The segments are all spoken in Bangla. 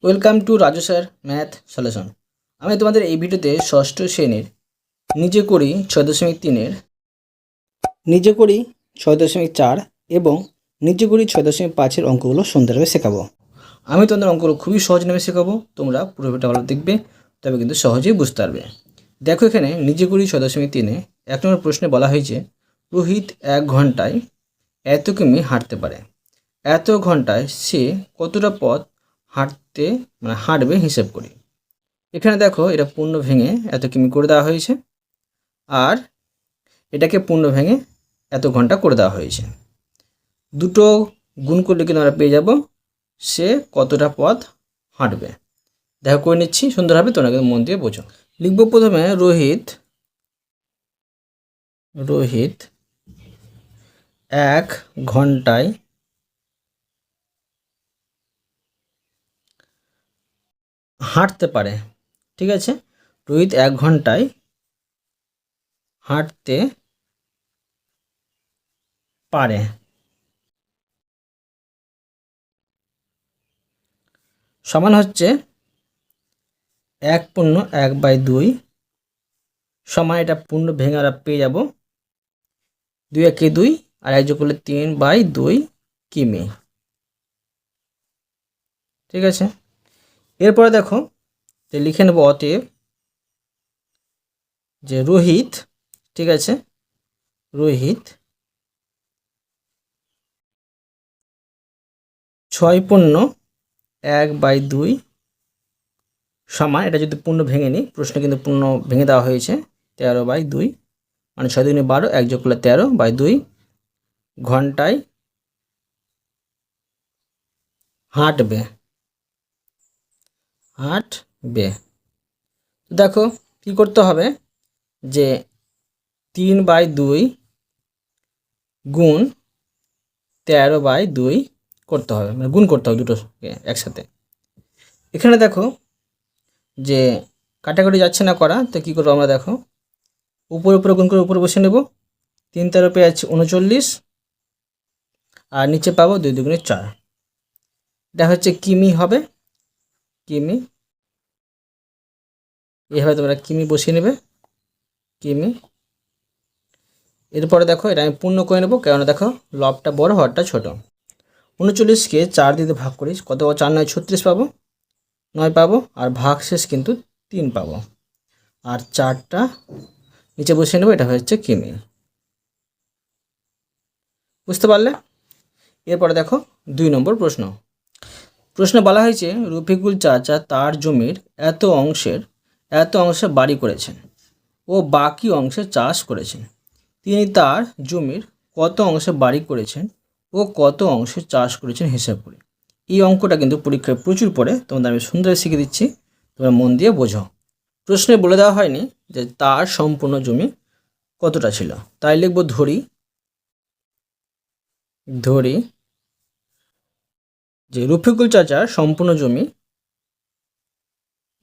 Welcome to Raju sir math solution. আমি তোমাদের এই ভিডিওতে ষষ্ঠ শ্রেণীর নিজে করি 6.3-এর নিজে করি 6.4 এবং নিজে করি 6.5-এর অঙ্কগুলো সুন্দরভাবে শেখাবো। আমি তোমাদের অঙ্কগুলো খুবই সহজ নেমে শেখাবো, তোমরা পুরো ভিডিওটা ভালো দেখবে, তবে কিন্তু সহজেই বুঝতে পারবে। দেখো এখানে নিজে করি 6.3-এ 1 নম্বর প্রশ্নে বলা হয়েছে রোহিত 1 ঘন্টায় এত কিমি হাঁটতে পারে। এত ঘন্টায় সে কতটা পথ হাঁটবে হিসেব করি। এখানে দেখো এটা পূর্ণ ভেঙে এত কিমি করে দেওয়া হয়েছে, আর এটাকে পূর্ণ ভেঙে এত ঘন্টা করে দেওয়া হয়েছে। দুটো গুণ করলে কিন্তু আমরা পেয়ে যাব সে কতটা পথ হাঁটবে। দেখো করে নিচ্ছি সুন্দরভাবে, তোমরা কিন্তু মন দিয়ে বোঝো। লিখব প্রথমে রোহিত 1 ঘন্টায় হাঁটতে পারে। ঠিক আছে, রোহিত 1 ঘন্টায় হাঁটতে পারে। সমান হচ্ছে 1/2 সমান, এটা পূর্ণ ভেঙে আমরা পেয়ে যাব 2 একে 2 আর 1 যোগ করলে 3/2 কিমি। ঠিক আছে, এরপরে দেখো যে লিখে নেব অতএব যে রোহিত, ঠিক আছে, রোহিত 6/1/2 সমান, এটা যদি পূর্ণ ভেঙে নিই, প্রশ্ন কিন্তু পূর্ণ ভেঙে দেওয়া হয়েছে, 13/2 মানে 6 দুগুণে 12, 1 যোগ করলে 13/2 ঘন্টায় হাঁটবে। দেখো কি করতে হবে যে 3/2 গুণ 13/2 করতে হবে, মানে গুণ করতে হবে দুটোকে একসাথে। এখানে দেখো যে কাটাকাটি যাচ্ছে না করা, তো কী করবো আমরা, দেখো উপরে গুণ করে উপরে বসে নেব। 3 13 পেয়ে যাচ্ছে 39, আর নিচে পাবো 2 দুগুণে 4। এটা হচ্ছে কিমি হবে, কিমি। এইভাবে তোমরা কিমি বসিয়ে নেবে, কিমি। এরপরে দেখো এটা আমি পূর্ণ করে নেবো, কেননা দেখো লবটা বড় হরটা ছোট। 39কে 4 দিয়ে ভাগ করি, কত 4 9 36 পাবো, 9 পাবো, আর ভাগ শেষ কিন্তু 3 পাবো, আর 4টা নিচে বসিয়ে নেবো। এটা হচ্ছে কিমি, বুঝতে পারলে? এরপরে দেখো 2 নম্বর প্রশ্নে বলা হয়েছে রফিকুল চাচা তার জমির এত অংশে বাড়ি করেছেন ও বাকি অংশে চাষ করেছেন। তিনি তার জমির কত অংশে বাড়ি করেছেন ও কত অংশে চাষ করেছেন হিসাব করি। এই অঙ্কটা কিন্তু পরীক্ষায় প্রচুর পড়ে, তোমাদের আমি সুন্দর শিখে দিচ্ছি, তোমরা মন দিয়ে বোঝো। প্রশ্নে বলে দেওয়া হয়নি যে তার সম্পূর্ণ জমি কতটা ছিল, তাই লিখব ধরি যে রফিকুল চাচার সম্পূর্ণ জমি,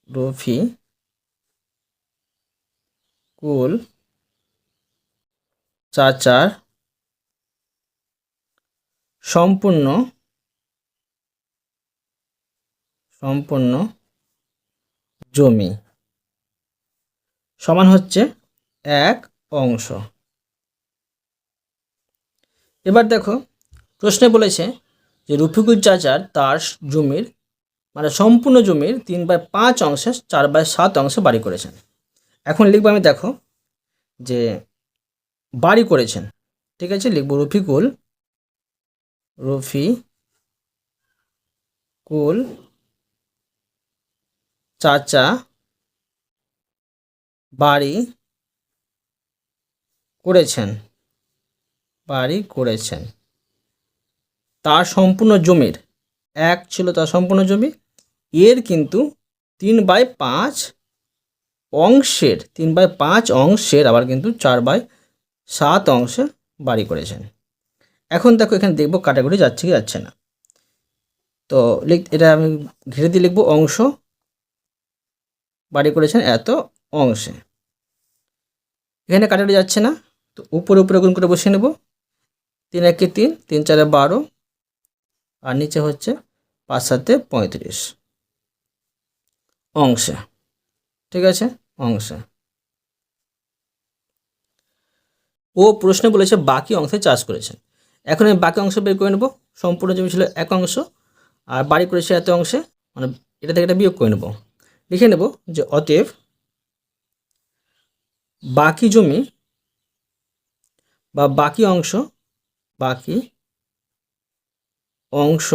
রফিকুল চাচার সম্পূর্ণ জমি সমান হচ্ছে 1 অংশ। এবার দেখো প্রশ্নে বলেছে যে রফিকুল চাচার তার জমির মানে সম্পূর্ণ জমির 3/5 অংশে 4/7 অংশে বাড়ি করেছেন। এখন লিখবো আমি, দেখো যে বাড়ি করেছেন, ঠিক আছে, লিখব রফিকুল চাচা বাড়ি করেছেন তার সম্পূর্ণ জমির, 1 ছিল তার সম্পূর্ণ জমি, এর কিন্তু 3/5 অংশের আবার কিন্তু 4/7 অংশে বাড়ি করেছেন। এখন দেখো এখানে দেখবো কাটাকুটি যাচ্ছে কি যাচ্ছে না, তো এটা আমি ঘিরে দিয়ে লিখবো অংশ, বাড়ি করেছেন এত অংশে। এখানে কাটাকুটি যাচ্ছে না, তো উপরে গুণ করে বসিয়ে নেব। 3 একে 3, 3 4 12, আর নিচে হচ্ছে 5 7 35। অংশে, ঠিক আছে, অংশে। ও প্রশ্নে বলেছে বাকি অংশে চাষ করেছেন। এখন আমি বাকি অংশ বের করে নেব। সম্পূর্ণ জমি ছিল এক অংশ, আর বাড়ি করেছে এত অংশে, মানে এটা থেকে এটা বিয়োগ করে নেব। লিখে নেব যে অতএব বাকি জমি বা বাকি অংশ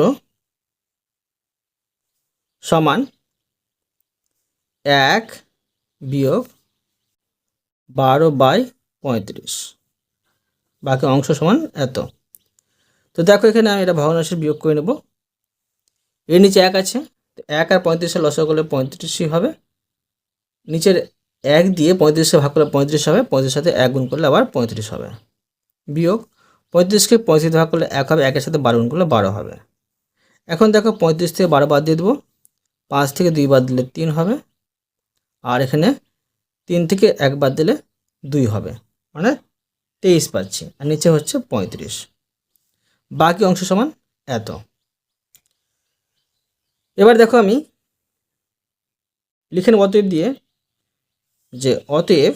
সমান 1 বিয়োগ 12/35। বাকি অংশ সমান এত। তো দেখো এখানে আমি এটা ভগ্নাংশে বিয়োগ করে নেব। এর নিচে 1 আছে, তো 1 আর 35-এর লসাগু করলে 35ই হবে। নিচের 1 দিয়ে 35-কে ভাগ করলে 35 হবে, 35-এর সাথে 1 গুণ করলে আবার 35 হবে। বিয়োগ 35-কে 35 ভাগ করলে 1 হবে, 1-এর সাথে 12 গুণ করলে 12 হবে। এখন দেখো 35 থেকে 12 বাদ দিয়ে দেবো, 5 থেকে 2 বাদ দিলে 3 হবে, আর এখানে 3 থেকে 1 বাদ দিলে 2 হবে, মানে 23 পাচ্ছি, আর নিচে হচ্ছে 35। বাকি অংশ সমান এত। এবার দেখো আমি লিখে নেব অতএব দিয়ে, যে অতএব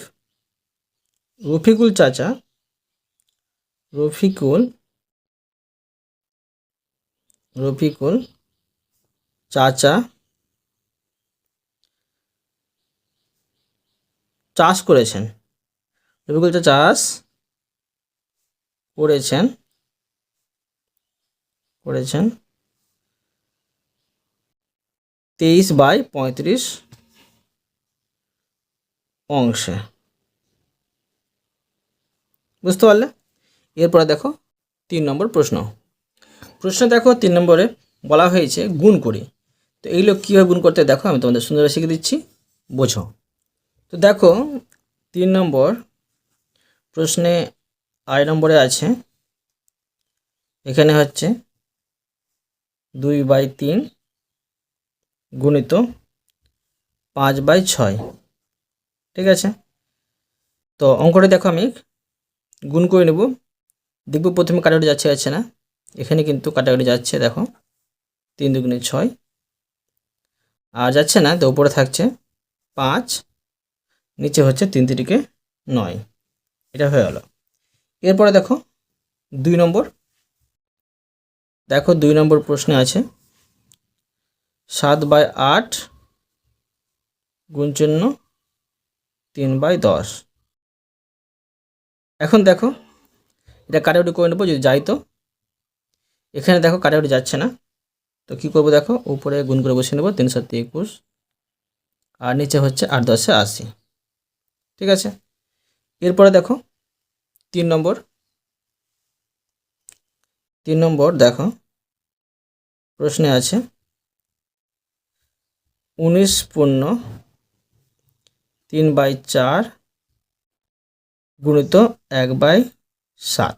রফিকুল চাচা চাষ করেছেন। রফিকুল চাচা চাষ করেছেন 23/35 অংশে। বুঝতে পারলে? এরপরে দেখো 3 নম্বর প্রশ্ন। দেখো 3 নম্বরে বলা হয়েছে গুণ করি। তো এইগুলো কীভাবে গুণ করতে দেখো আমি তোমাদের সুন্দরভাবে শিখে দিচ্ছি, বোঝো। তো দেখো 3 নম্বর প্রশ্নে আড়াই নম্বরে আছে, এখানে হচ্ছে 2/3 গুণিত 5/6, ঠিক আছে। তো অঙ্কটা দেখো আমি গুণ করে নেব। দেখব প্রথমে কাটাকুটি যাচ্ছে না, এখানে কিন্তু কাটাকুটি যাচ্ছে, দেখো 3 দুগুণে 6, আর যাচ্ছে না, তো উপরে থাকছে 5, নিচে হচ্ছে 3 3 9, এটা হয়ে গেল। এরপরে দেখো 2 নম্বর, দেখো 2 নম্বর প্রশ্নে আছে 7/8 গুণ চিহ্ন 3/10। এখন দেখো এটা কাটাকুটি করে নেবো, যদি যাই তো এখানে দেখো কাটাকুটি যাচ্ছে না, তো কী করবো দেখো উপরে গুণ করে বসিয়ে নেবো, 3 7 21, আর নিচে হচ্ছে 8 10 80, ঠিক আছে। এরপরে দেখো 3 নম্বর দেখো প্রশ্নে আছে 19/3/4 গুণিত 1/7।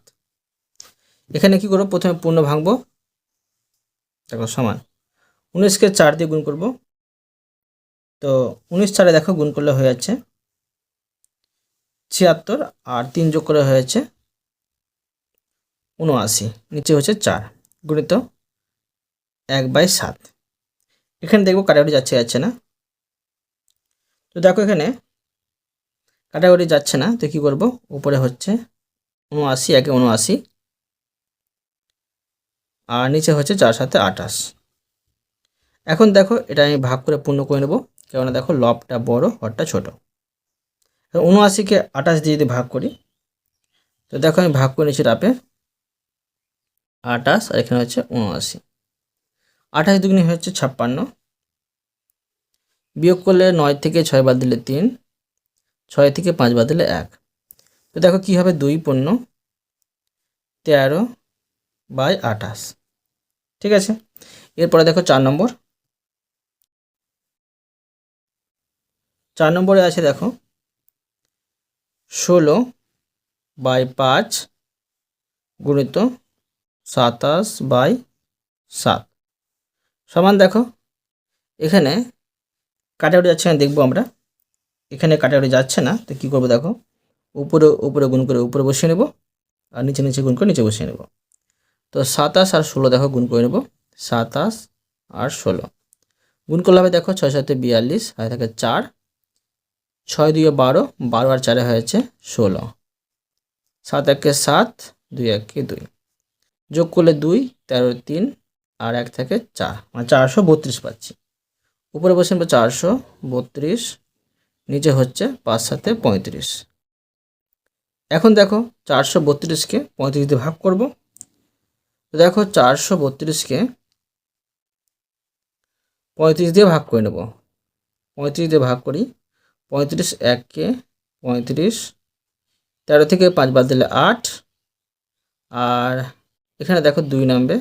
এখানে কি করবো, প্রথমে পূর্ণ ভাঙবো, দেখো সমান 19-কে 4 দিয়ে গুণ করব, তো 19 4-এ দেখো গুণ করলে হয়ে যাচ্ছে 76, আর 3 যোগ করে হয়েছে 79, নিচে হচ্ছে 4 গুণিত 1/7। এখানে দেখবো কাটাকুটি যাচ্ছে না, তো দেখো এখানে কাটাকুটি যাচ্ছে না, তো কী করবো, উপরে হচ্ছে 79, 1 79, আর নিচে হচ্ছে 4 7 28। এখন দেখো এটা আমি ভাগ করে পূর্ণ করে নেব, কেননা দেখো লবটা বড় হরটা ছোট। 79-কে 28 দিয়ে যদি ভাগ করি, তো দেখো আমি ভাগ করে নিচ্ছি রাপে 28, আর এখানে হচ্ছে 79, 28 দুগুণে হচ্ছে 56, বিয়োগ করলে 9 থেকে 6 বাদ দিলে 3, 6 থেকে 5 বাদ দিলে 1, তো দেখো কী হবে 2 পূর্ণ 13/28, ঠিক আছে। এরপরে দেখো 4 নম্বরে আছে দেখো 16/5 গুণিত 27/7 সমান, দেখো এখানে কাটাকুটি যাচ্ছে না, দেখবো আমরা এখানে কাটাকুটি যাচ্ছে না, তো কী করবো দেখো উপরে গুণ করে উপরে বসিয়ে নেব, আর নিচে গুণ করে নিচে বসিয়ে নেব। তো 27 আর 16 দেখো গুণ করে নেব, 27 আর 16, গুণ করলে হবে দেখো 6 7 42, হাতে থাকে 4, 6 2 12, 12 আর 4 হয়েছে 16, 7 1 7, 2 1 2, যোগ করলে 2, 13 3 আর 1 থেকে 4, মানে 432 পাচ্ছি। উপরে বসে 432, নিচে হচ্ছে 5 7 35। এখন দেখো 432কে 35 দিয়ে ভাগ করব। তো দেখো 432কে 35 দিয়ে ভাগ করে নেব। 35 দিয়ে ভাগ করি, 35 1 35, 13 থেকে 5 বাদ দিলে 8, আর এখানে দেখো 2 নামবে,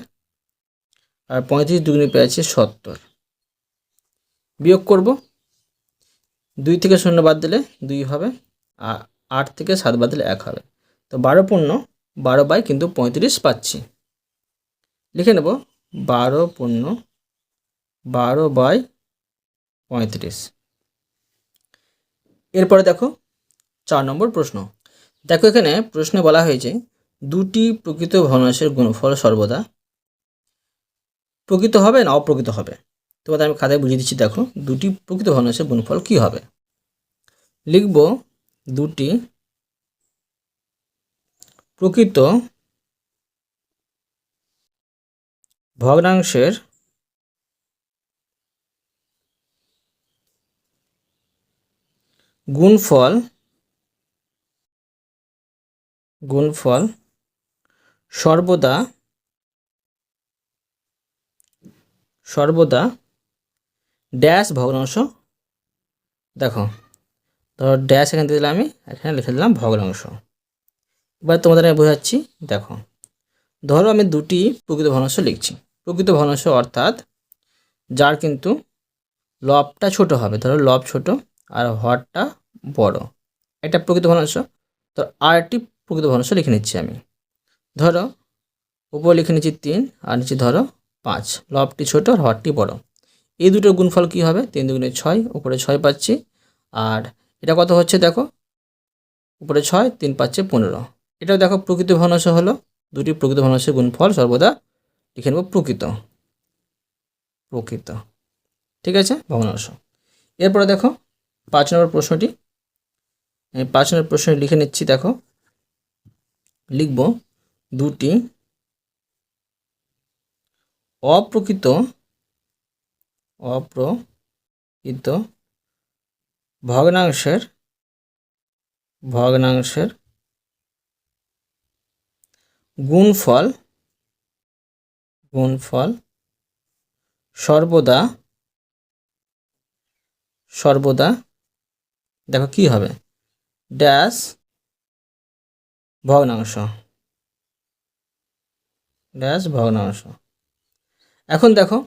আর 35 দুগুণে পেয়েছি 70। বিয়োগ করব, 2 থেকে 0 বাদ দিলে 2 হবে, আর 8 থেকে 7 বাদ দিলে 1 হবে। তো 12 পূর্ণ 12 বাই কিন্তু 35 পাচ্ছি। লিখে নেব 12 পূর্ণ 12 বাই 35। এরপরে দেখো 4 নম্বর প্রশ্ন। দেখো এখানে প্রশ্নে বলা হয়েছে দুটি প্রকৃত ভগ্নাংশের গুণফল সর্বদা প্রকৃত হবে না অপ্রকৃত হবে। তোমাদের আমি খাতায় বুঝিয়ে দিচ্ছি। দেখো দুটি প্রকৃত ভগ্নাংশের গুণফল কি হবে। লিখব দুটি প্রকৃত ভগ্নাংশের গুণফল সর্বদা ড্যাশ ভগ্নাংশ। দেখো ধরো ড্যাশ এখানে দিলাম, আমি এখানে লিখে দিলাম ভগ্নাংশ। এবার তোমাদের আমি বোঝাচ্ছি। দেখো ধরো আমি দুটি প্রকৃত ভগ্নাংশ লিখছি। প্রকৃত ভগ্নাংশ অর্থাৎ যার কিন্তু লবটা ছোট হবে, ধরো লব ছোট আর হরটা বড়, এটা প্রকৃত ভগ্নাংশ। তো আরেকটি প্রকৃত ভগ্নাংশ লিখে নিচ্ছি আমি। ধরো উপরে লিখে নিচ্ছি 3 আর নিচে ধরো 5, লবটি ছোট আর হরটি বড়। এই দুটোর গুণফল কি হবে, 3 2 6, উপরে 6 পাচ্ছি, আর এটা কত হচ্ছে দেখো, উপরে 6 3 5 15। এটাও দেখো প্রকৃত ভগ্নাংশ হলো। দুটি প্রকৃত ভগ্নাংশের গুণফল সর্বদা লিখে নেব প্রকৃত। ঠিক আছে, ভগ্নাংশ। এরপরে দেখো 5 নম্বর প্রশ্নটি। 5 নম্বর প্রশ্ন লিখে নিচ্ছি। দেখো লিখব দুটি অপ্রকৃত ভগ্নাংশের গুণফল সর্বদা দেখো কি হবে, ড্যাশ ভগ্নাংশ। এখন দেখো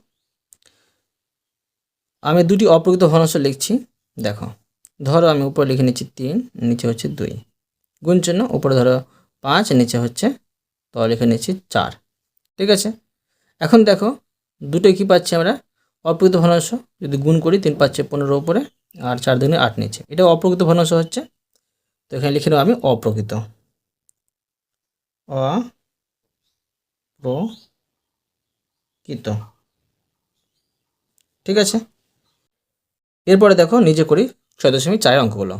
আমি দুটি অপ্রকৃত ভগ্নাংশ লিখছি। দেখো ধরো আমি উপরে লিখে নিচ্ছি 3, নিচে হচ্ছে 2, গুণ চিহ্ন, উপরে ধরো 5, নিচে হচ্ছে তো লিখে নিচ্ছি 4। ঠিক আছে, এখন দেখো দুটোই কি পাচ্ছি আমরা, অপ্রকৃত ভগ্নাংশ। যদি গুণ করি 3 5 15 উপরে আর 4 2 8 নিচে, এটা অপ্রকৃত ভগ্নাংশ হচ্ছে। তো এখানে লিখে নেব আমি অপ্রকৃত। ঠিক আছে, এরপরে দেখো নিজে করি 6.4 অঙ্কগুলো।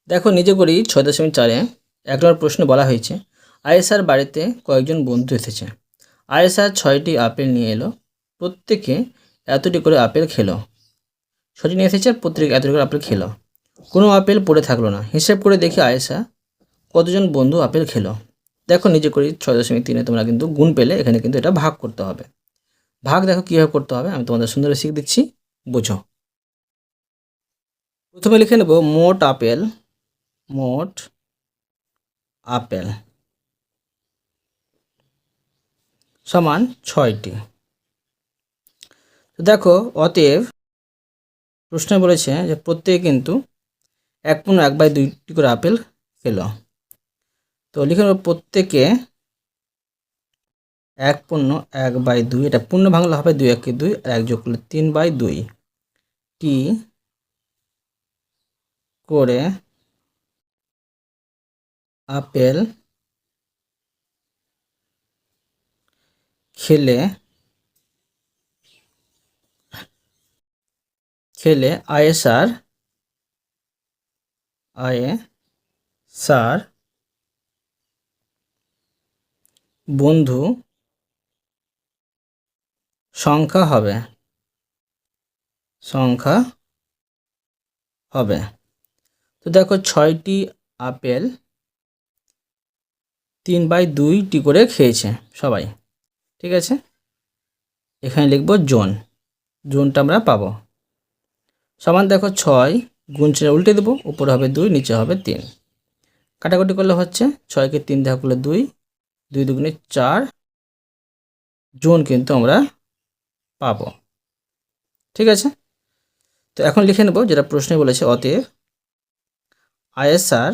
দেখো নিজে করি 6.4-এ 1 নম্বর প্রশ্ন বলা হয়েছে আয়েশার বাড়িতে কয়েকজন বন্ধু এসেছে। আয়েশা 6টি আপেল নিয়ে এলো, প্রত্যেকে এতটি করে আপেল খেলো। 6টি নিয়ে এসেছে, প্রত্যেকে এতটি করে আপেল খেলো, কোনো আপেল পড়ে থাকলো না। হিসেব করে দেখি আয়েশা কতজন বন্ধু আপেল খেলো। দেখো নিজে করি 6.3-এ তোমরা কিন্তু গুণ পেলে, এখানে কিন্তু এটা ভাগ করতে হবে। ভাগ দেখো কীভাবে করতে হবে, আমি তোমাদের সুন্দর শিখে দিচ্ছি, বুঝো। প্রথমে লিখে নেব মোট আপেল সমান 6টি। তো দেখো অতএব প্রশ্নে বলেছে যে প্রত্যেকে কিন্তু 1/1/2টি করে আপেল খেলো। তো লিখে নেব প্রত্যেকে 1/1/2, এটা পূর্ণ বাংলা হবে 2 1 2, আর 1 যোগ করলে 3/2 টি করে আপেল খেলে খেলে আয়েসার বন্ধু সংখ্যা হবে। তো দেখো 6টি আপেল 3/2টি করে খেয়েছে সবাই, ঠিক আছে। এখানে লিখব জোনটা আমরা পাবো। সমান দেখো 6 গুণ চিহ্ন উল্টে দেবো, উপরে হবে 2, নিচে হবে 3। কাটাকুটি করলে হচ্ছে 6কে 3 দেখা করলে 2, 2 দুগুণে 4 জন কিন্তু আমরা পাবো, ঠিক আছে। তো এখন লিখে নেব যেটা প্রশ্নে বলেছে, অতএব আয়েসার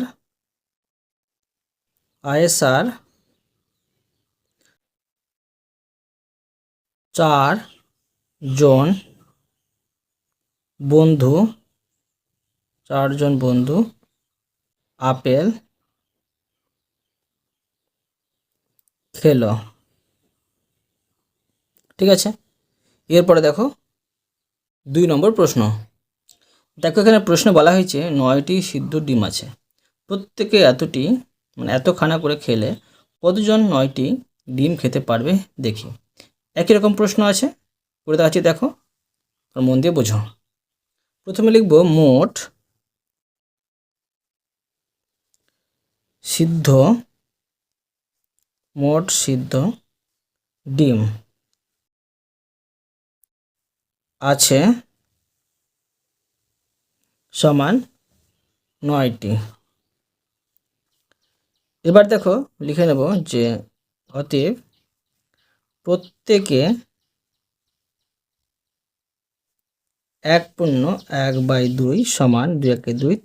4 জন বন্ধু আপেল খেলো, ঠিক আছে। এরপরে দেখো 2 নম্বর প্রশ্ন। দেখো এখানে প্রশ্ন বলা হয়েছে 9টি সিদ্ধ ডিম আছে, প্রত্যেকে এতখানা করে খেলে কতজন 9টি ডিম খেতে পারবে দেখি। একই রকম প্রশ্ন আছে, করে দেওয়া আছে, দেখো মন দিয়ে বোঝো। প্রথমে লিখব মোট সিদ্ধ ডিম আছে সমান 9টি। এবার দেখো লিখে নেব যে অতএব প্রত্যেকে 1/2 সমান 2 একে 2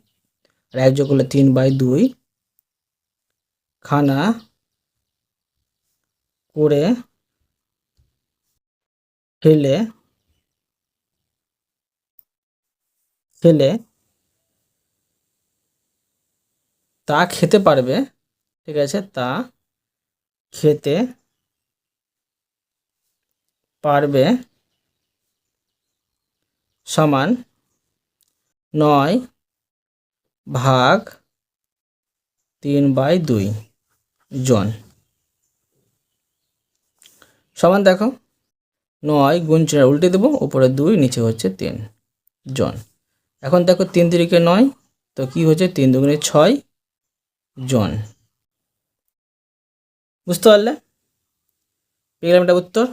আর 1 যোগ করলে 3/2 খানা করে খেলে তা খেতে পারবে, ঠিক আছে, তা খেতে পারবে সমান 9/3/2 জন। সমান দেখো 9 গুণ চিহ্ন উল্টে দেবো, উপরে 2, নিচে হচ্ছে 3 জন। এখন দেখো 3 3কে 9, তো কি হচ্ছে 3 দুগুণে 6 জন। বুঝতে পারলে? পেয়ে গেলাম এটা উত্তর।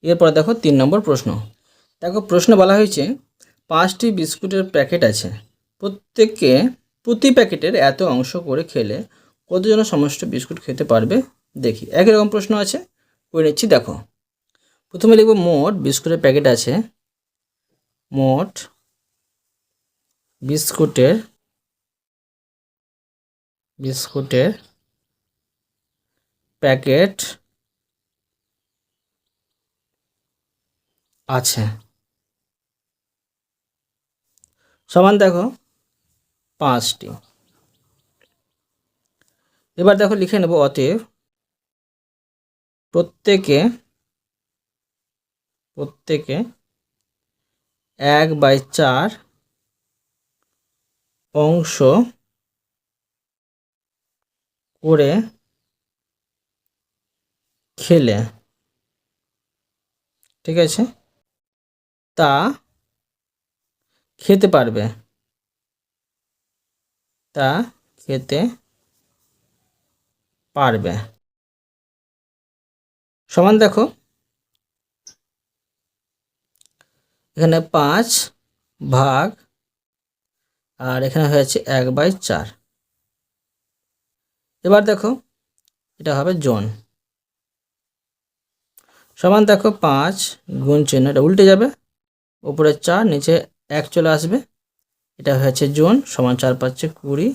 এরপরে দেখো 3 নম্বর প্রশ্ন। দেখো প্রশ্ন বলা হয়েছে 5টি বিস্কুটের প্যাকেট আছে, প্রতি প্যাকেটের এত অংশ করে খেলে কতজন সমস্ত বিস্কুট খেতে পারবে দেখি। একই রকম প্রশ্ন আছে, করে নিচ্ছি। দেখো প্রথমে লিখব মোট বিস্কুটের প্যাকেট আছে, মোট বিস্কুটের প্যাকেট আছে সমান দেখো 5টি। এবার দেখো লিখে নেব অতএব প্রত্যেকে 1/4 অংশ করে খেলে, ঠিক আছে, তা খেতে পারবে সমান দেখো এখানে 5 ভাগ আর এখানে হয়েছে 1/4। এবার দেখো এটা হবে জন। সমান দেখো 5 গুণ চিহ্ন এটা উল্টে যাবে, উপরে 4, নিচে 1 চলে আসবে, এটা হয়েছে জন, সমান 4 5 20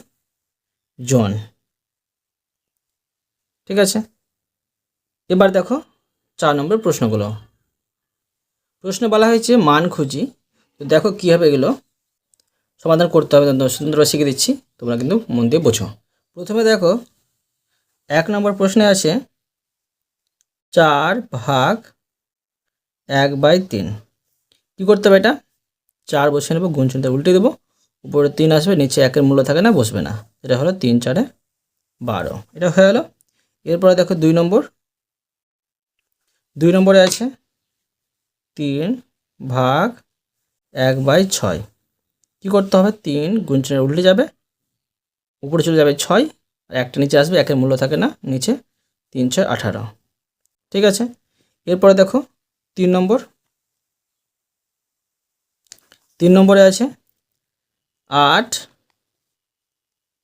জন, ঠিক আছে। এবার দেখো 4 নম্বর প্রশ্নগুলো। প্রশ্ন বলা হয়েছে মান খুঁজি। তো দেখো কীভাবে এগুলো সমাধান করতে হবে, সুন্দরভাবে শিখে দিচ্ছি, তোমরা কিন্তু মন দিয়ে বোঝো। প্রথমে দেখো 1 নম্বর প্রশ্নে আছে 4 ভাগ 1/3। কী করতে হবে? এটা 4 বসিয়ে নেব, গুণ চিহ্নটা উল্টে দেবো, উপরে 3 আসবে, নিচে 1-এর মূল্য থাকে না, বসবে না। এটা হলো 3 4 12, এটা হয়ে গেল। এরপরে দেখো 2 নম্বর। 2 নম্বরে আছে 3 ভাগ 1/6। কী করতে হবে? 3 গুণ চিহ্ন উল্টে যাবে, উপরে চলে যাবে 6, আর একটা নিচে আসবে, 1-এর মূল্য থাকে না, নিচে 3 6 18। ঠিক আছে। এরপরে দেখো 3 নম্বর। 3 নম্বরে আছে 8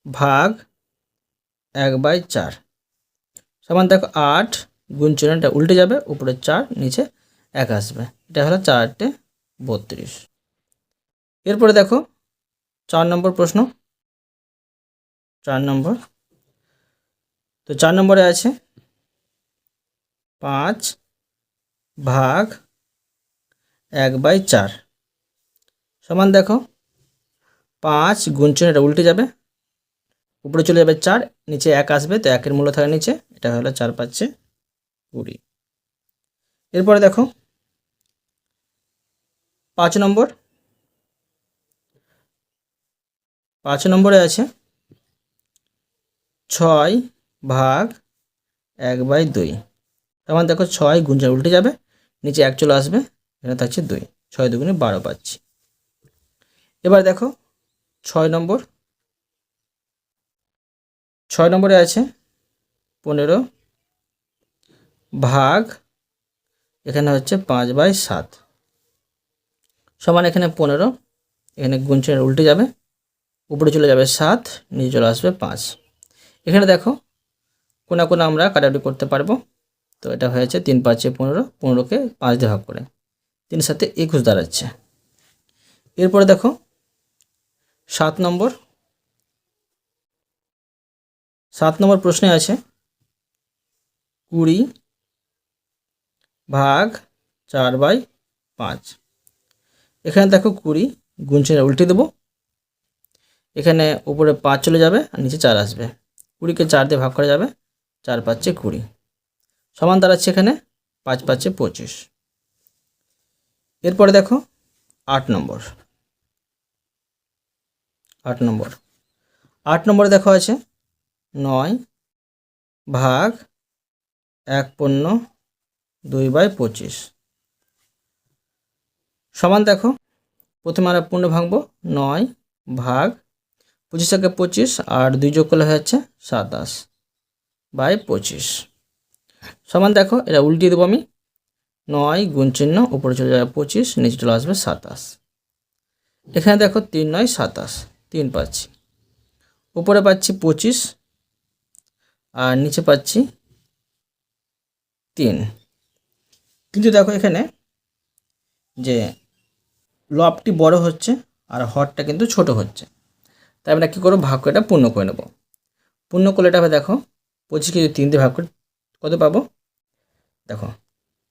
ভাগ 1/4 সমান দেখো 8 গুণ চিহ্নটা উল্টে যাবে, উপরে 4, নিচে 1 আসবে। এটা হলো 4 8 32। এরপরে দেখো 4 নম্বর প্রশ্ন। 4 নম্বর। তো 4 নম্বরে আছে 5 ভাগ 1/4 সমান দেখো 5 গুণ চিহ্নটা উল্টে যাবে, উপরে চলে যাবে 4, নিচে 1 আসবে, তো 1-এর মূল্য থাকে নিচে। এটা হলো 4 5 20। এরপরে দেখো 5 নম্বর। 5 নম্বরে আছে 6 ভাগ 1/2 সমান দেখো 6 গুণ চিহ্ন উল্টে যাবে, নিচে 1 চলে আসবে, এখানে থাকছে 2, 6 2 12 পাচ্ছি। এবার দেখো 6 নম্বর। 6 নম্বরে আছে 15 ভাগ, এখানে হচ্ছে 5/7 সমান এখানে 15, এখানে গুণ চিহ্ন উল্টে যাবে, উপরে চলে যাবে 7, নিচে চলে আসবে 5। এখানে দেখো কোনা কোনা আমরা কাটাকুটি করতে পারবো। তো এটা হয়েছে 3 5 15, 15কে 5 দিয়ে ভাগ করে 3 7 21 দাঁড়াচ্ছে। এরপরে দেখো 7 নম্বর। 7 নম্বর প্রশ্নে আছে 20 ভাগ 4/5 এখানে দেখো 20 গুণ চিহ্ন উল্টে দেবো, এখানে উপরে 5 চলে যাবে, আর নিচে 4 আসবে, 20কে 4 দিয়ে ভাগ করা যাবে, 4 5 20 সমান দাঁড়াচ্ছে এখানে 5 5 25। এরপরে দেখো 8 নম্বর। 8 নম্বর। 8 নম্বরে দেখো আছে 9 ভাগ 1/2/25 সমান দেখো প্রথমে আমরা পূর্ণ ভাঙবো, 9 ভাগ 25 25, আর 2 যোগ করলে হচ্ছে 27/25 সমান দেখো এটা উল্টিয়ে দেবো আমি, 9 গুণ চিহ্ন উপরে চলে যাবে 25, নিচে চলে আসবে 27। এখানে দেখো 3 9 27, 3 পাচ্ছি, উপরে পাচ্ছি 25, আর নিচে পাচ্ছি 3। কিন্তু দেখো এখানে যে লবটি বড় হচ্ছে আর হরটা কিন্তু ছোট হচ্ছে, তাই আমরা কী করবো? ভাগ করে এটা পূর্ণ করে নেব। পূর্ণ করলে এটা হবে দেখো 25কে যদি 3 দিয়ে ভাগ করে কত পাবো? দেখো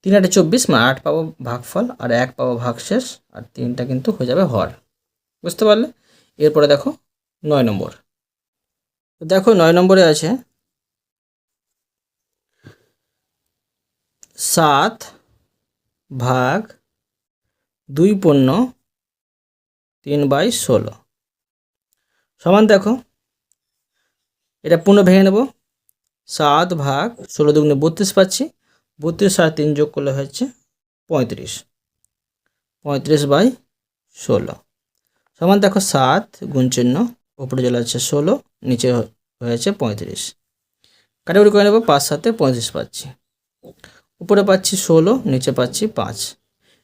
3 8 24, মানে 8 পাবো ভাগফল, আর 1 পাবো ভাগশেষ, আর 3টা কিন্তু হয়ে যাবে হর। বুঝতে পারলে? এরপরে দেখো 9 নম্বর। তো দেখো 9 নম্বরে আছে 7 ভাগ 2/3/16 সমান দেখো এটা পূর্ণ ভেঙে নেব, 7 ভাগ 16 দুগুণে 32 পাচ্ছি, 32 আর 3 যোগ করলে হচ্ছে 35, 35/16 সমান দেখো 7 গুণ চিহ্ন উপরে চলে যাচ্ছে 16, নিচে হয়েছে 35, কাটাকুটি করে নেব, 5 7 35 পাচ্ছি, উপরে পাচ্ছি 16, নিচে পাচ্ছি 5।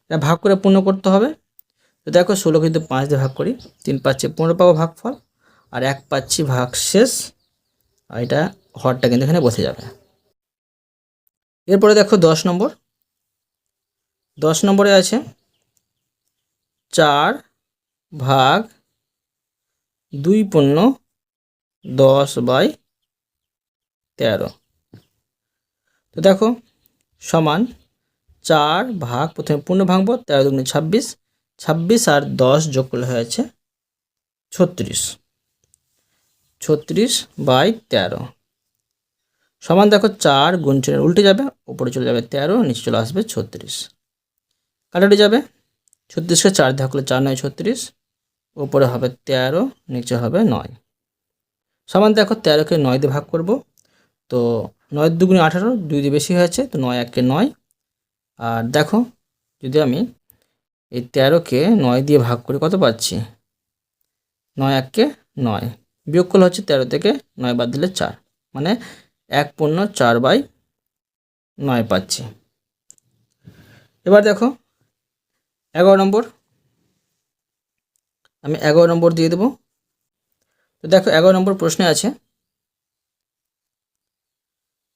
এটা ভাগ করে পূর্ণ করতে হবে। তো দেখো 16 কিন্তু 5 দিয়ে ভাগ করি, 3 পাচ্ছি 15 পাবো ভাগফল, আর 1 পাচ্ছি ভাগশেষ, আর এটা হরটা কিন্তু এখানে বসে যাবে। এরপরে দেখো 10 নম্বর। 10 নম্বরে আছে 4 ভাগ 2/10/13 তো দেখো সমান 4 ভাগ, প্রথমে পূর্ণ ভাঙবো, 13 দুগুণে 26, 26 আর 10 যোগ করলে হয়েছে 36, 36/13 সমান দেখো 4 গুণ চিহ্ন উল্টে যাবে, উপরে চলে যাবে 13, নিচে চলে আসবে 36, কাটাটি যাবে, 36কে 4 দিয়ে ভাগ করলে 4 9 36, উপরে হবে 13, নিচে হবে 9। সমান দেখো 13কে 9 দিয়ে ভাগ করব, তো 9 দুগুণে 18, 2 দিয়ে বেশি হয়েছে, তো 9 1 কে 9। আর দেখো যদি আমি এই 13কে 9 দিয়ে ভাগ করি কত পাচ্ছি, 9 1 কে 9, বিয়োগ করলে হচ্ছে 13 থেকে 9 বাদ দিলে 4, মানে 1/4/9 পাচ্ছি। এবার দেখো 11 নম্বর, আমি 11 নম্বর দিয়ে দেব। তো দেখো 11 নম্বর প্রশ্নে আছে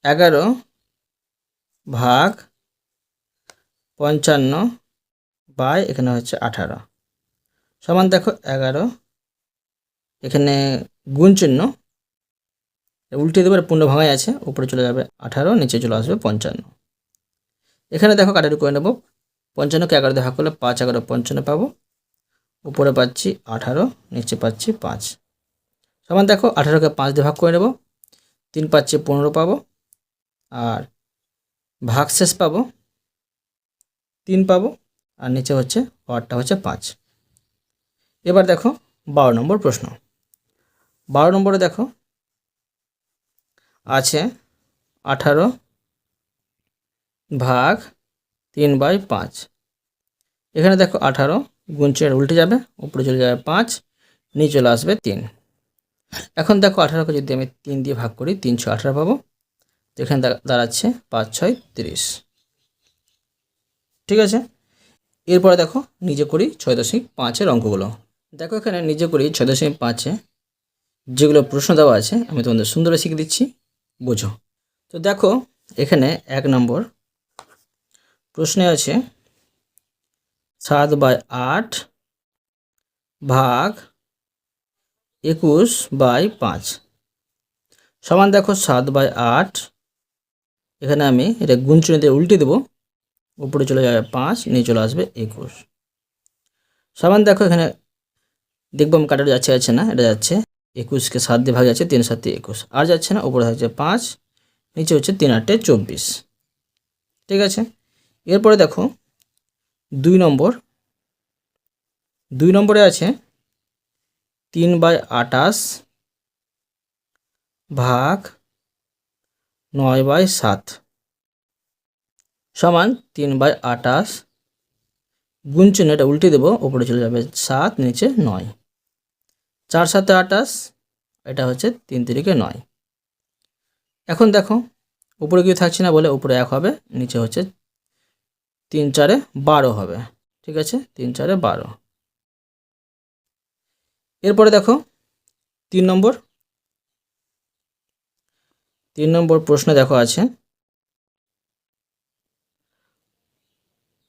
11 ভাগ 55 বাই এখানে হচ্ছে 18, সমান দেখো 11, এখানে গুণ চিহ্ন উল্টে দেবে, পূর্ণ ভাঙাই আছে, উপরে চলে যাবে 18, নিচে চলে আসবে 55। এখানে দেখো কাটারি করে নেব, 55কে 11 দিয়ে ভাগ করলে 5 11 55 পাবো, উপরে পাচ্ছি 18, নিচে পাচ্ছি 5। সমান দেখো 18কে 5 দিয়ে ভাগ করে নেব, 3 পাচ্ছি 15 পাবো, আর ভাগশেষ পাবো 3 পাবো, আর নিচে হচ্ছে পাওয়ারটা হচ্ছে 5। এবার দেখো 12 নম্বর প্রশ্ন। 12 নম্বরে দেখো আছে 18 ভাগ 3/5, এখানে দেখো 18 গুণ চিহ্ন উল্টে যাবে, উপরে চলে যাবে 5, নিচে চলে আসবে 3। এখন দেখো 18কে যদি আমি 3 দিয়ে ভাগ করি 3 6 18 পাবো, তো এখানে দাঁড়াচ্ছে 5 6 30। ঠিক আছে, এরপরে দেখো নিজে করি 6.5-এর অঙ্কগুলো। দেখো এখানে নিজে করি 6.5-এ যেগুলো প্রশ্ন দেওয়া আছে আমি তোমাদের সুন্দরভাবে শিখে দিচ্ছি, বোঝো। তো দেখো এখানে 1 নম্বর প্রশ্নে আছে 7/8 ভাগ 21/5, সমান দেখো 7/8, এখানে আমি এটা গুণ চিহ্ন দিয়ে উল্টে দেবো, উপরে চলে যাবে 5, নিচে চলে আসবে 21। সমান দেখো এখানে দেখবো আমি কাটাটা যাচ্ছে না, এটা যাচ্ছে 21কে 7 দিয়ে ভাগ যাচ্ছে, 3 7 21, আর যাচ্ছে না, উপরে থাকছে 5, নিচে হচ্ছে 3 8 24। ঠিক আছে, এরপরে দেখো 2 নম্বরে আছে 3/28 ভাগ 9/7, সমান 3/28 গুণ চিহ্ন এটা উল্টে দেবো, উপরে চলে যাবে 7, নিচে 9, 4 7 28, এটা হচ্ছে 3 3 9। এখন দেখো উপরে কিছু থাকছে না বলে উপরে 1 হবে, নিচে হচ্ছে 3 4 12 হবে। ঠিক আছে, 3 4 12। এরপরে দেখো 3 নম্বর প্রশ্ন দেখো আছে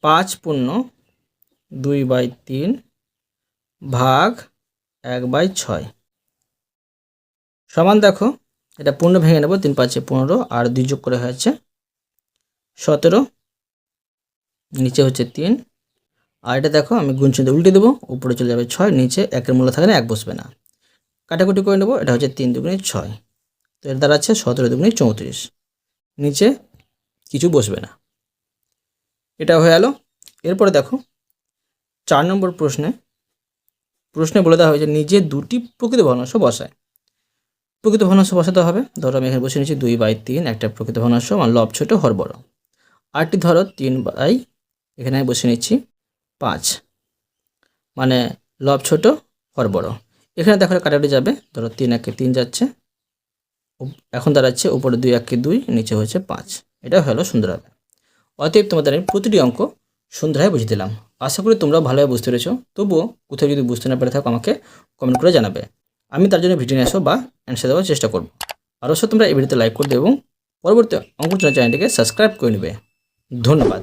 5/2/3 ভাগ 1/6, সমান দেখো এটা পূর্ণ ভেঙে নেব, 3 5 15, আর 2 যোগ করে হচ্ছে 17, নিচে হচ্ছে 3, আর এটা দেখো আমি গুণ চিহ্ন উল্টে দেবো, উপরে চলে যাবে 6, নিচে 1-এর মূল্য থাকে না, 1 বসবে না, কাটাকুটি করে নেব, এটা হচ্ছে 3 2 6, তো এর দ্বারা আছে 17 2 34, নিচে কিছু বসবে না, এটা হয়ে গেল। এরপরে দেখো 4 নম্বর প্রশ্নে বলে দেওয়া হয়েছে নিজে দুটি প্রকৃত ভগ্নাংশ বসায়। প্রকৃত ভগ্নাংশ বসাতে হবে, ধরো আমি এখানে বসে নিচ্ছি 2/3, একটা প্রকৃত ভগ্নাংশ, আমার লব ছোট হর বড়। আরটি ধরো 3 এখানে আমি বসে নিচ্ছি 5, মানে লব ছোট হর বড়। এখানে দেখো কাটাকুটি যাবে, ধরো 3 1 3 যাচ্ছে, এখন দাঁড়াচ্ছে উপরে 2 1 2, নিচে হচ্ছে 5, এটা হলো সুন্দরভাবে। অতএব তোমাদের আমি প্রতিটি অঙ্ক সুন্দরভাবে বুঝিয়ে দিলাম। আশা করি তোমরা ভালোভাবে বুঝতে পেরেছো। তবুও কোথাও যদি বুঝতে না পেরে থাকো আমাকে কমেন্ট করে জানাবে, আমি তার জন্য ভিডিও নিয়ে আসবো বা অ্যান্সার দেওয়ার চেষ্টা করব। আর অবশ্যই তোমরা এই ভিডিওতে লাইক করে দেবে এবং পরবর্তী অঙ্ক চ্যানেলটিকে সাবস্ক্রাইব করে নেবে। ধন্যবাদ।